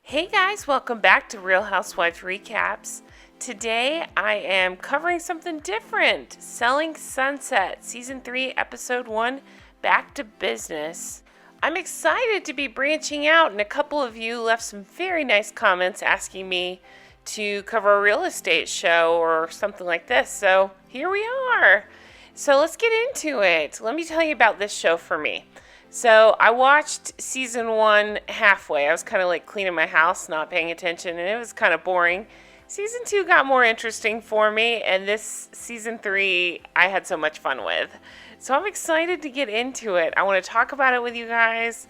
Hey guys, welcome back to Real Housewives Recaps. Today I am covering something different. Selling Sunset, Season 3, Episode 1, Back to Business. I'm excited to be branching out, and a couple of you left some very nice comments asking me to cover a real estate show or something like this, so here we are. So let's get into it. Let me tell you about this show for me. So I watched season 1 halfway. I was kind of like cleaning my house, not paying attention, and it was kind of boring. Season 2 got more interesting for me, and this season 3 I had so much fun with. So I'm excited to get into it. I want to talk about it with you guys.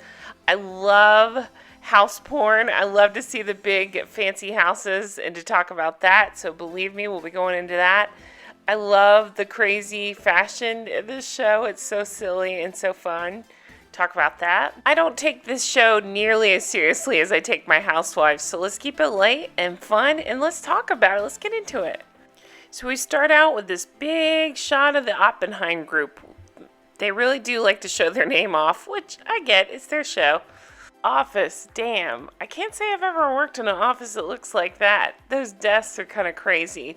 I love house porn. I love to see the big fancy houses and to talk about that. So believe me, we'll be going into that. I love the crazy fashion in this show. It's so silly and so fun. Talk about that. I don't take this show nearly as seriously as I take my housewives, so let's keep it light and fun and let's talk about it. Let's get into it. So we start out with this big shot of the Oppenheim group. They really do like to show their name off, which I get, it's their show. Office, damn. I can't say I've ever worked in an office that looks like that. Those desks are kind of crazy.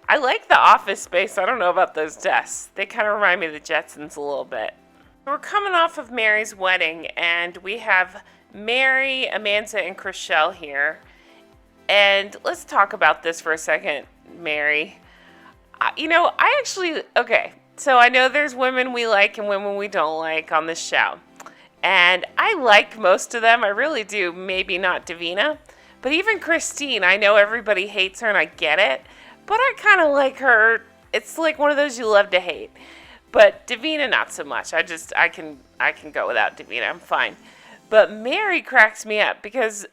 I like the office space. I don't know about those desks. They kind of remind me of the Jetsons a little bit. We're coming off of Mary's wedding, and we have Mary, Amanza, and Chrishell here. And let's talk about this for a second, Mary. So I know there's women we like and women we don't like on this show. And I like most of them. I really do. Maybe not Davina. But even Christine, I know everybody hates her, and I get it. But I kind of like her. It's like one of those you love to hate. But Davina, not so much. I can go without Davina. I'm fine. But Mary cracks me up because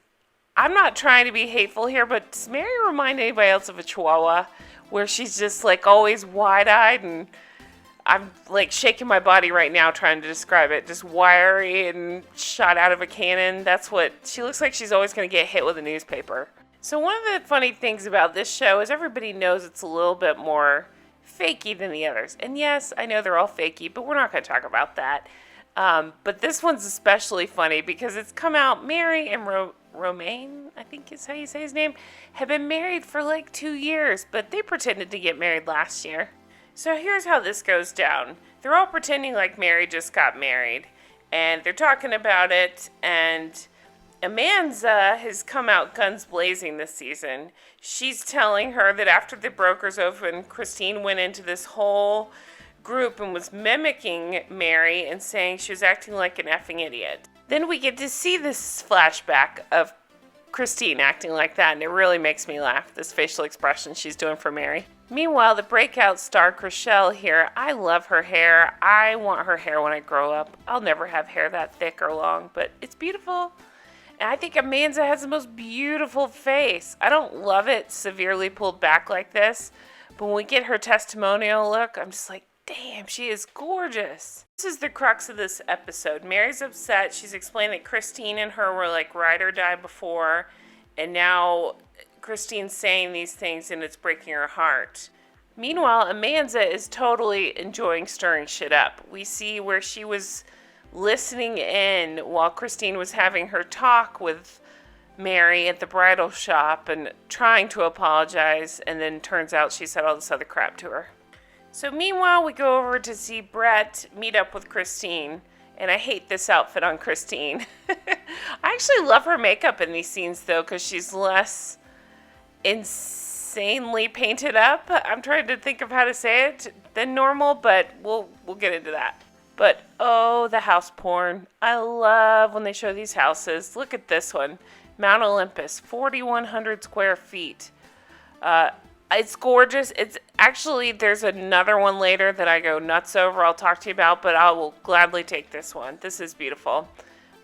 I'm not trying to be hateful here, but does Mary remind anybody else of a Chihuahua where she's just like always wide-eyed, and I'm like shaking my body right now trying to describe it. Just wiry and shot out of a cannon. That's what she looks like. She's always going to get hit with a newspaper. So one of the funny things about this show is everybody knows it's a little bit more fakey than the others. And yes, I know they're all fakey, but we're not going to talk about that. But this one's especially funny because it's come out Mary and Romain, I think is how you say his name, have been married for like 2 years, but they pretended to get married last year. So here's how this goes down. They're all pretending like Mary just got married, and they're talking about it, and Amanza has come out guns blazing this season. She's telling her that after the brokers opened, Christine went into this whole group and was mimicking Mary and saying she was acting like an effing idiot. Then we get to see this flashback of Christine acting like that, and it really makes me laugh, this facial expression she's doing for Mary. Meanwhile, the breakout star Chrishell here, I love her hair. I want her hair when I grow up. I'll never have hair that thick or long, but it's beautiful. And I think Amanza has the most beautiful face. I don't love it severely pulled back like this, but when we get her testimonial look, I'm just like, damn, she is gorgeous. This is the crux of this episode. Mary's upset. She's explained that Christine and her were like ride or die before, and now Christine's saying these things and it's breaking her heart. Meanwhile, Amanza is totally enjoying stirring shit up. We see where she was listening in while Christine was having her talk with Mary at the bridal shop and trying to apologize, and then turns out she said all this other crap to her. So meanwhile, we go over to see Brett meet up with Christine, and I hate this outfit on Christine. I actually love her makeup in these scenes though, because she's less insanely painted up. I'm trying to think of how to say it than normal, but we'll get into that. But, oh, the house porn. I love when they show these houses. Look at this one. Mount Olympus, 4,100 square feet. It's gorgeous. It's actually, there's another one later that I go nuts over. I'll talk to you about, but I will gladly take this one. This is beautiful.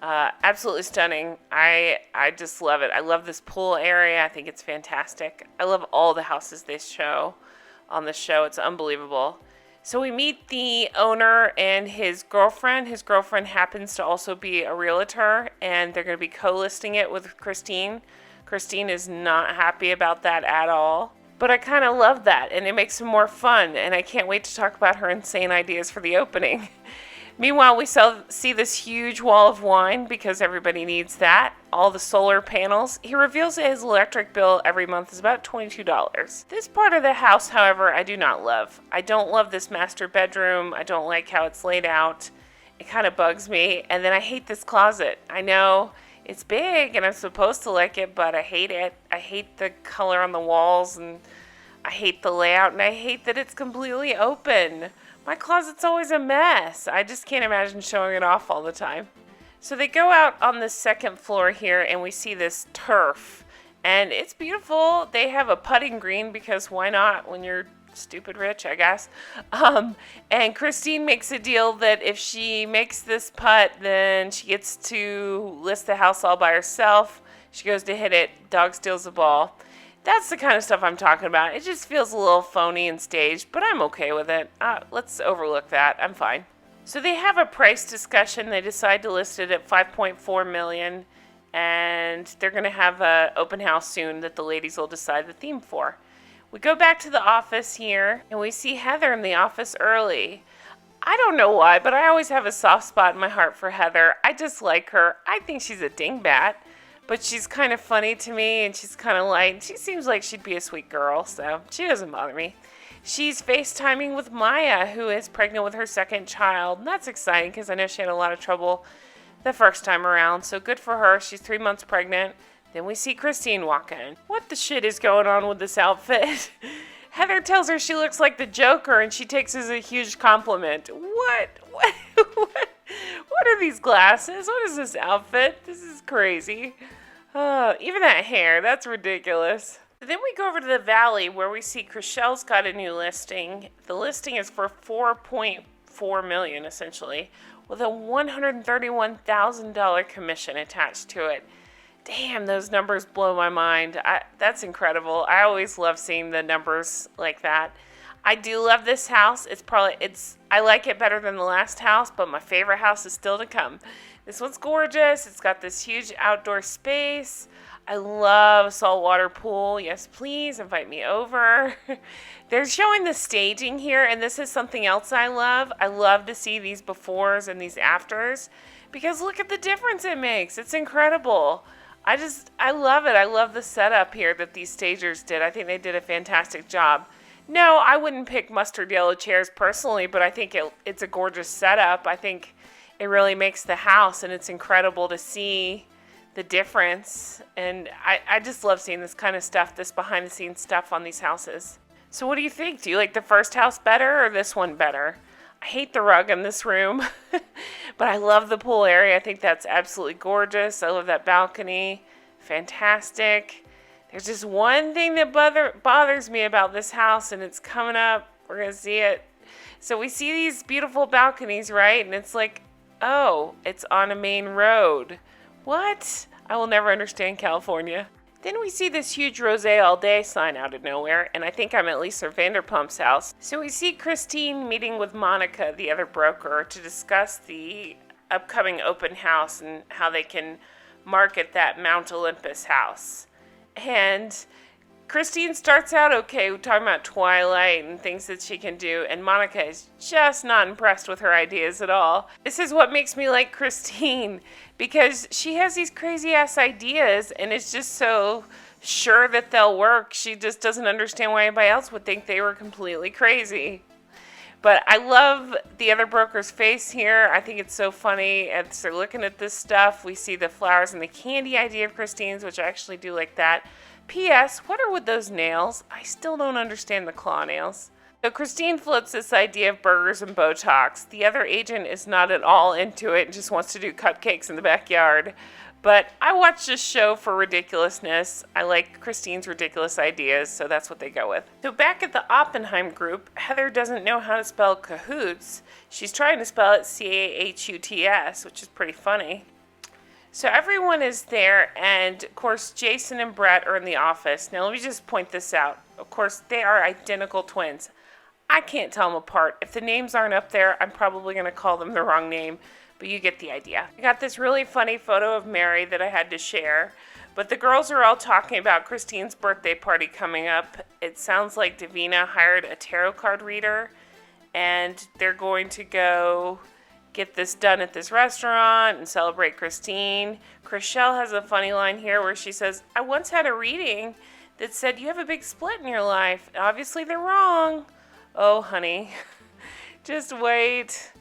Absolutely stunning. I just love it. I love this pool area. I think it's fantastic. I love all the houses they show on the show. It's unbelievable. So we meet the owner and his girlfriend. His girlfriend happens to also be a realtor, and they're going to be co-listing it with Christine. Christine is not happy about that at all. But I kind of love that, and it makes it more fun, and I can't wait to talk about her insane ideas for the opening. Meanwhile, we see this huge wall of wine because everybody needs that. All the solar panels. He reveals that his electric bill every month is about $22. This part of the house, however, I do not love. I don't love this master bedroom. I don't like how it's laid out. It kind of bugs me. And then I hate this closet. I know it's big and I'm supposed to like it, but I hate it. I hate the color on the walls, and I hate the layout, and I hate that it's completely open. My closet's always a mess. I just can't imagine showing it off all the time. So they go out on the second floor here, and we see this turf. And it's beautiful. They have a putting green because why not when you're stupid rich, I guess. And Christine makes a deal that if she makes this putt, then she gets to list the house all by herself. She goes to hit it. Dog steals the ball. That's the kind of stuff I'm talking about. It just feels a little phony and staged, but I'm okay with it. Let's overlook that. I'm fine. So they have a price discussion. They decide to list it at $5.4 million, and they're going to have an open house soon that the ladies will decide the theme for. We go back to the office here, and we see Heather in the office early. I don't know why, but I always have a soft spot in my heart for Heather. I just like her. I think she's a dingbat. But she's kind of funny to me, and she's kind of light. She seems like she'd be a sweet girl, so she doesn't bother me. She's FaceTiming with Maya, who is pregnant with her second child. And that's exciting because I know she had a lot of trouble the first time around. So good for her. She's 3 months pregnant. Then we see Christine walk in. What the shit is going on with this outfit? Heather tells her she looks like the Joker, and she takes it as a huge compliment. What? What are these glasses? What is this outfit? This is crazy. Even that hair, that's ridiculous. Then we go over to the Valley where we see Chrishell's got a new listing. The listing is for $4.4 million essentially, with a $131,000 commission attached to it. Damn, those numbers blow my mind. That's incredible. I always love seeing the numbers like that. I do love this house. I like it better than the last house, but my favorite house is still to come. This one's gorgeous. It's got this huge outdoor space. I love a saltwater pool. Yes, please invite me over. They're showing the staging here, and this is something else I love. I love to see these befores and these afters because look at the difference it makes. It's incredible. I love it. I love the setup here that these stagers did. I think they did a fantastic job. No, I wouldn't pick mustard yellow chairs personally, but I think it's a gorgeous setup. I think it really makes the house, and it's incredible to see the difference. And I just love seeing this kind of stuff, this behind-the-scenes stuff on these houses. So what do you think? Do you like the first house better or this one better? I hate the rug in this room, but I love the pool area. I think that's absolutely gorgeous. I love that balcony. Fantastic. There's just one thing that bothers me about this house, and it's coming up. We're going to see it. So we see these beautiful balconies, right? And it's like, oh, it's on a main road. What? I will never understand California. Then we see this huge Rosé All Day sign out of nowhere, and I think I'm at Lisa Vanderpump's house. So we see Christine meeting with Monica, the other broker, to discuss the upcoming open house and how they can market that Mount Olympus house. And Christine starts out okay, talking about Twilight and things that she can do, and Monica is just not impressed with her ideas at all. This is what makes me like Christine, because she has these crazy-ass ideas, and is just so sure that they'll work. She just doesn't understand why anybody else would think they were completely crazy. But I love the other broker's face here. I think it's so funny as they're looking at this stuff. We see the flowers and the candy idea of Christine's, which I actually do like that. P.S. What are with those nails? I still don't understand the claw nails. So Christine floats this idea of burgers and Botox. The other agent is not at all into it and just wants to do cupcakes in the backyard. But I watch this show for ridiculousness. I like Christine's ridiculous ideas, so that's what they go with. So back at the Oppenheim group, Heather doesn't know how to spell cahoots. She's trying to spell it C-A-H-U-T-S, which is pretty funny. So everyone is there, and of course Jason and Brett are in the office. Now let me just point this out. Of course, they are identical twins. I can't tell them apart. If the names aren't up there, I'm probably going to call them the wrong name, but you get the idea. I got this really funny photo of Mary that I had to share, but the girls are all talking about Christine's birthday party coming up. It sounds like Davina hired a tarot card reader, and they're going to go get this done at this restaurant and celebrate Christine. Chrishell has a funny line here where she says, I once had a reading that said you have a big split in your life. Obviously they're wrong. Oh, honey, just wait.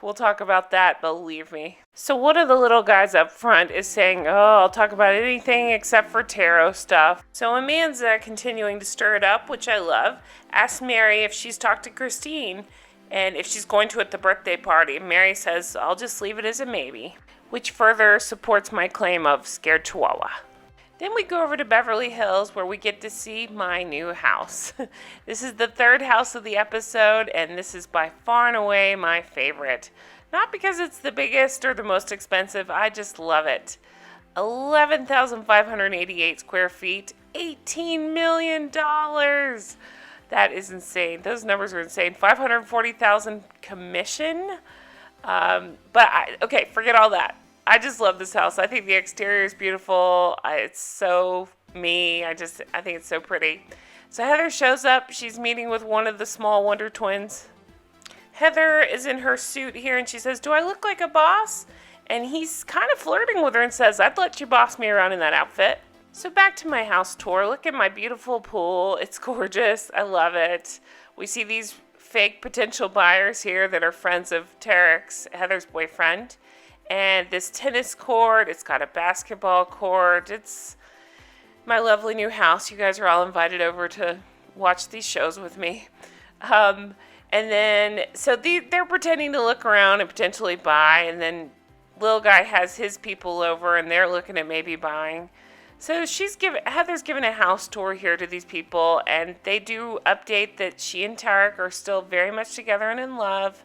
We'll talk about that, believe me. So one of the little guys up front is saying, I'll talk about anything except for tarot stuff. So Amanza, continuing to stir it up, which I love, asks Mary if she's talked to Christine and if she's going to at the birthday party. Mary says, I'll just leave it as a maybe, which further supports my claim of scared chihuahua. Then we go over to Beverly Hills where we get to see my new house. This is the third house of the episode, and this is by far and away my favorite. Not because it's the biggest or the most expensive, I just love it. 11,588 square feet, $18 million. That is insane. Those numbers are insane. 540,000 commission. Okay, forget all that. I just love this house. I think the exterior is beautiful. It's so me. I think it's so pretty. So Heather shows up. She's meeting with one of the small Wonder Twins. Heather is in her suit here, and she says, do I look like a boss? And he's kind of flirting with her and says, I'd let you boss me around in that outfit. So back to my house tour. Look at my beautiful pool. It's gorgeous. I love it. We see these fake potential buyers here that are friends of Tarek's, Heather's boyfriend. And this tennis court, it's got a basketball court. It's my lovely new house. You guys are all invited over to watch these shows with me. And then, so they're pretending to look around and potentially buy. And then little guy has his people over and they're looking at maybe buying. So Heather's giving a house tour here to these people. And they do update that she and Tarek are still very much together and in love.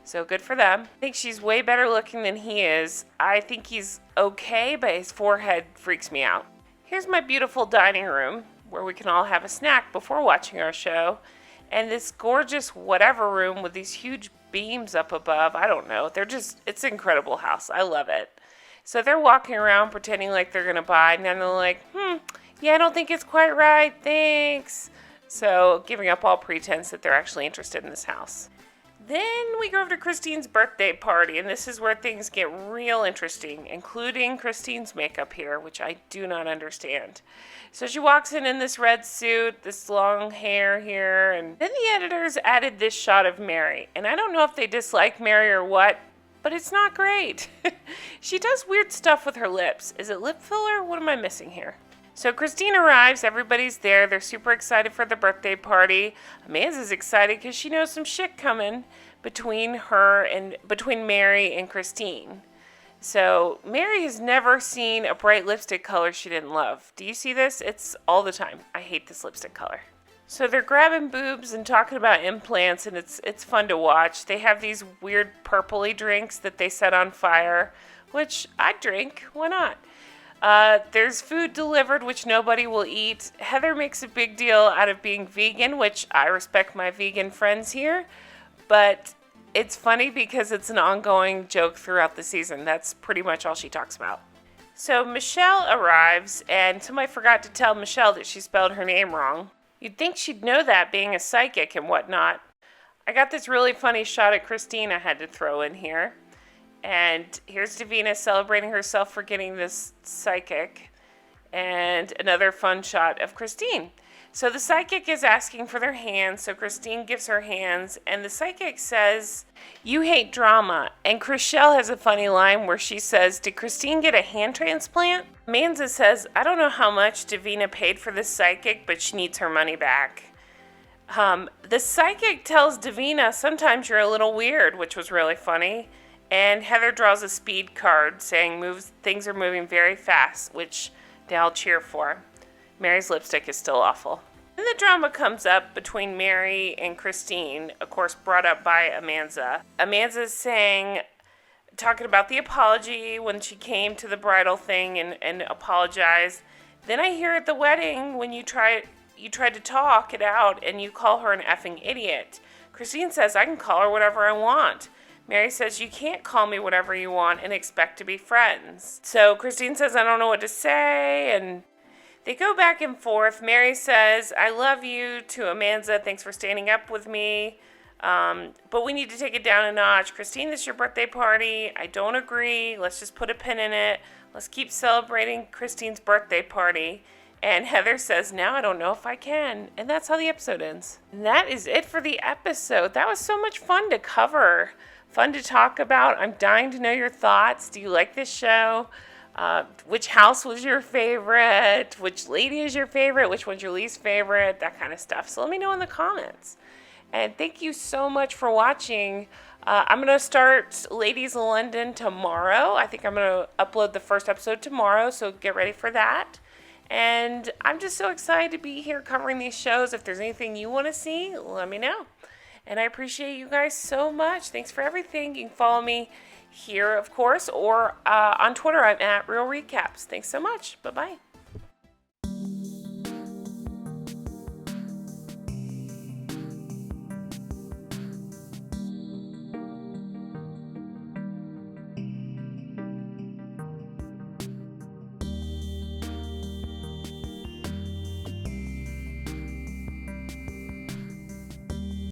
So good for them. I think she's way better looking than he is. I think he's okay, but his forehead freaks me out. Here's my beautiful dining room where we can all have a snack before watching our show. And this gorgeous whatever room with these huge beams up above. I don't know. It's an incredible house. I love it. So they're walking around pretending like they're going to buy. And then they're like, yeah, I don't think it's quite right. Thanks. So giving up all pretense that they're actually interested in this house. Then we go over to Christine's birthday party, and this is where things get real interesting, including Christine's makeup here, which I do not understand. So she walks in this red suit, this long hair here, and then the editors added this shot of Mary. And I don't know if they dislike Mary or what, but it's not great. She does weird stuff with her lips. Is it lip filler? What am I missing here? So Christine arrives, everybody's there, they're super excited for the birthday party. Amanza's excited because she knows some shit coming between Mary and Christine. So Mary has never seen a bright lipstick color she didn't love. Do you see this? It's all the time. I hate this lipstick color. So they're grabbing boobs and talking about implants, and it's fun to watch. They have these weird purpley drinks that they set on fire, which I'd drink. Why not? There's food delivered, which nobody will eat. Heather makes a big deal out of being vegan, which I respect my vegan friends here. But it's funny because it's an ongoing joke throughout the season. That's pretty much all she talks about. So Michelle arrives, and somebody forgot to tell Michelle that she spelled her name wrong. You'd think she'd know that, being a psychic and whatnot. I got this really funny shot at Christine I had to throw in here. And here's Davina celebrating herself for getting this psychic. And another fun shot of Christine. So the psychic is asking for their hands, so Christine gives her hands. And the psychic says, you hate drama. And Chrishell has a funny line where she says, did Christine get a hand transplant? Amanza says, I don't know how much Davina paid for this psychic, but she needs her money back. The psychic tells Davina, sometimes you're a little weird, which was really funny. And Heather draws a speed card saying things are moving very fast, which they all cheer for. Mary's lipstick is still awful. Then the drama comes up between Mary and Christine, of course brought up by Amanza. Amanza's talking about the apology when she came to the bridal thing and apologized. Then I hear at the wedding when you tried to talk it out and you call her an effing idiot. Christine says, I can call her whatever I want. Mary says, you can't call me whatever you want and expect to be friends. So Christine says, I don't know what to say, and they go back and forth. Mary says, I love you to Amanza. Thanks for standing up with me. But we need to take it down a notch. Christine, this is your birthday party. I don't agree. Let's just put a pin in it. Let's keep celebrating Christine's birthday party. And Heather says, now I don't know if I can. And that's how the episode ends. And that is it for the episode. That was so much fun to cover. Fun to talk about. I'm dying to know your thoughts. Do you like this show? Which house was your favorite? Which lady is your favorite? Which one's your least favorite? That kind of stuff. So let me know in the comments. And thank you so much for watching. I'm going to start Ladies of London tomorrow. I think I'm going to upload the first episode tomorrow, so get ready for that. And I'm just so excited to be here covering these shows. If there's anything you want to see, let me know. And I appreciate you guys so much. Thanks for everything. You can follow me here, of course, or on Twitter. I'm at Real Recaps. Thanks so much. Bye-bye.